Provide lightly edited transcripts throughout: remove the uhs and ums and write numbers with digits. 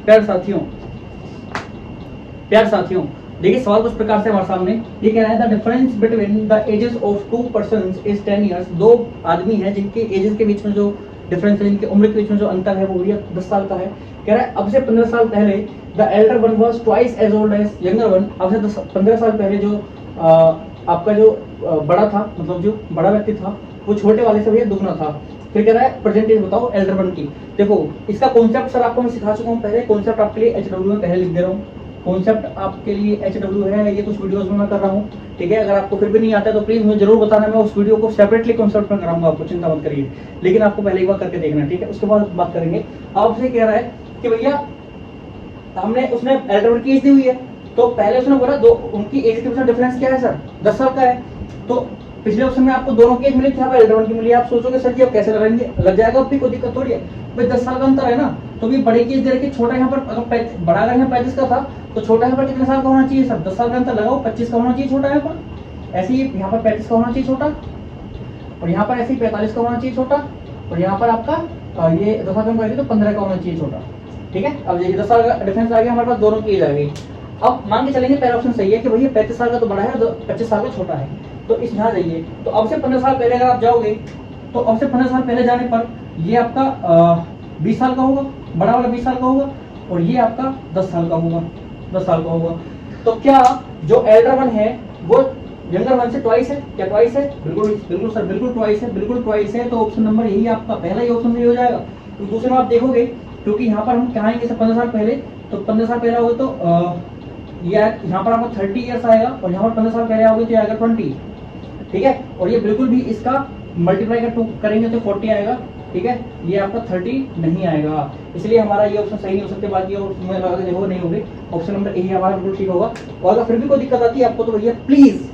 प्यार साथियों, देखिए सवाल कुछ प्रकार से हमारे सामने ये कह रहा है the difference between the ages of two persons is 10 years. दो आदमी हैं जिनके एजेस के बीच में जो डिफरेंस है, जिनके उम्र के बीच में जो अंतर है वो 10 साल का है। कह रहा है अब से 15 साल पहले the elder one was twice as old as younger one. अब से 15 साल पहले जो आपका जो बड़ा था, मतलब जो बड़ा व्यक्ति था वो छोटे वाले से भैया दुगना था। फिर कह रहा है परसेंटेज बताओ एल्डर वन की। देखो इसका कॉन्सेप्ट सर आपको मैं सिखा चुका हूँ पहले, कॉन्सेप्ट आपके लिए HW में पहले लिख दे रहा हूँ। कॉन्सेप्ट आपके लिए HW है, ये कुछ वीडियोस में मैं कर रहा हूँ, ठीक है। अगर आपको फिर भी नहीं आता है तो प्लीज मुझे जरूर बताना, मैं उस वीडियो को सेपरेटली कॉन्सेप्ट में कराऊंगा, आपको चिंता मत करिए। लेकिन आपको पहले एक बार करके देखना, ठीक है, उसके बाद बात करेंगे। आपसे कह रहा है कि भैया हमने उसने एल्डर वन की एज दी हुई है, तो पहले उसने बोला दो उनकी एज के बीच में डिफरेंस क्या है सर, 10 साल का है। तो पिछले ऑप्शन में आपको दोनों की एज मिली थी, यहाँ पर एल्डर वन की मिली। आप सोचोगे सर जी अब कैसे लगाएंगे, लग जाएगा, भी कोई दिक्कत थोड़ी है भाई, 10 साल का अंतर है ना। तो भी बड़े की एज दे रखी, छोटा यहाँ पर अगर बड़ा अगर यहाँ 35 का था तो छोटा यहाँ पर कितने साल का होना चाहिए सर, 10 साल का अंतर लगाओ, 25 का होना चाहिए छोटा यहाँ पर। ऐसे ही यहाँ पर 35 का होना चाहिए छोटा, और यहाँ पर ऐसे ही 45 का होना चाहिए छोटा, और यहाँ पर आपका ये 10 साल का तो 15 का होना चाहिए छोटा, ठीक है। अब ये 10 साल का डिफरेंस आ गया, हमारे पास दोनों की एज आ गई। अब मान के चलेंगे पहला ऑप्शन सही है कि भैया 35 साल का तो बड़ा है, 25 साल का छोटा है, तो इस यहाँ जाइए। तो अब से 15 साल पहले अगर आप जाओगे तो अब से 15 साल पहले जाने पर ये आपका 20 साल का होगा, बड़ा वाला 20 साल का होगा, और ये आपका 10 साल का होगा, 10 साल का होगा। तो क्या जो एल्डर वन है वो यंगर वन से ट्वाइस है? क्या ट्वाइस है? बिल्कुल बिल्कुल सर, बिल्कुल ट्वाइस है, बिल्कुल ट्वाइस है। तो ऑप्शन नंबर यही आपका पहला ही ऑप्शन सही हो जाएगा। तो दूसरे में आप देखोगे, क्योंकि यहाँ पर हम क्या आएंगे सर 15 साल पहले, तो 15 साल पहले होगा तो ये यहाँ पर आपको 30 ईयर्स आएगा, और यहाँ पर 15 साल पहले आओगे तो आएगा 20, ठीक है। और ये बिल्कुल भी इसका मल्टीप्लाई कर 2 करेंगे तो 40 आएगा, ठीक है। ये आपका 30 नहीं आएगा, इसलिए हमारा ये ऑप्शन सही नहीं हो सकते। बाकी मुझे लगा देखो नहीं होंगे, ऑप्शन नंबर यही हमारा बिल्कुल ठीक होगा। और अगर फिर भी कोई दिक्कत आती है आपको तो भैया प्लीज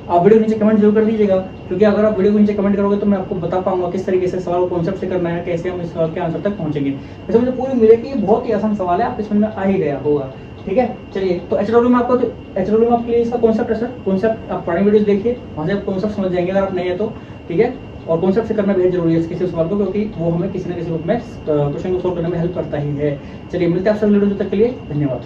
आप वीडियो नीचे कमेंट जरूर कर दीजिएगा, क्योंकि अगर आप वीडियो को नीचे कमेंट करोगे तो मैं आपको बता पाऊंगा किस तरीके से सवाल को कॉन्सेप्ट से करना है, कैसे हम इस सवाल के आंसर तक पहुंचेंगे। वैसे मुझे पूरी उम्मीद है कि बहुत ही आसान सवाल है, आप इसमें आ ही गया होगा, ठीक है। चलिए, तो HW में आपको HW में आपके लिए इसका कॉन्सेप्ट है सर, कॉन्सेप्ट आप पुरानी वीडियोस देखिए, वहाँ से आप कॉन्सेप्ट समझ जाएंगे अगर आप नहीं है तो, ठीक है। और कॉन्सेप्ट से करना बेहद जरूरी है किसी सवाल को, क्योंकि वो हमें किसी न किसी रूप में क्वेश्चन को सोल्व करने में हेल्प करता ही है। चलिए मिलते हैं आप सभी वीडियो तक के लिए, धन्यवाद।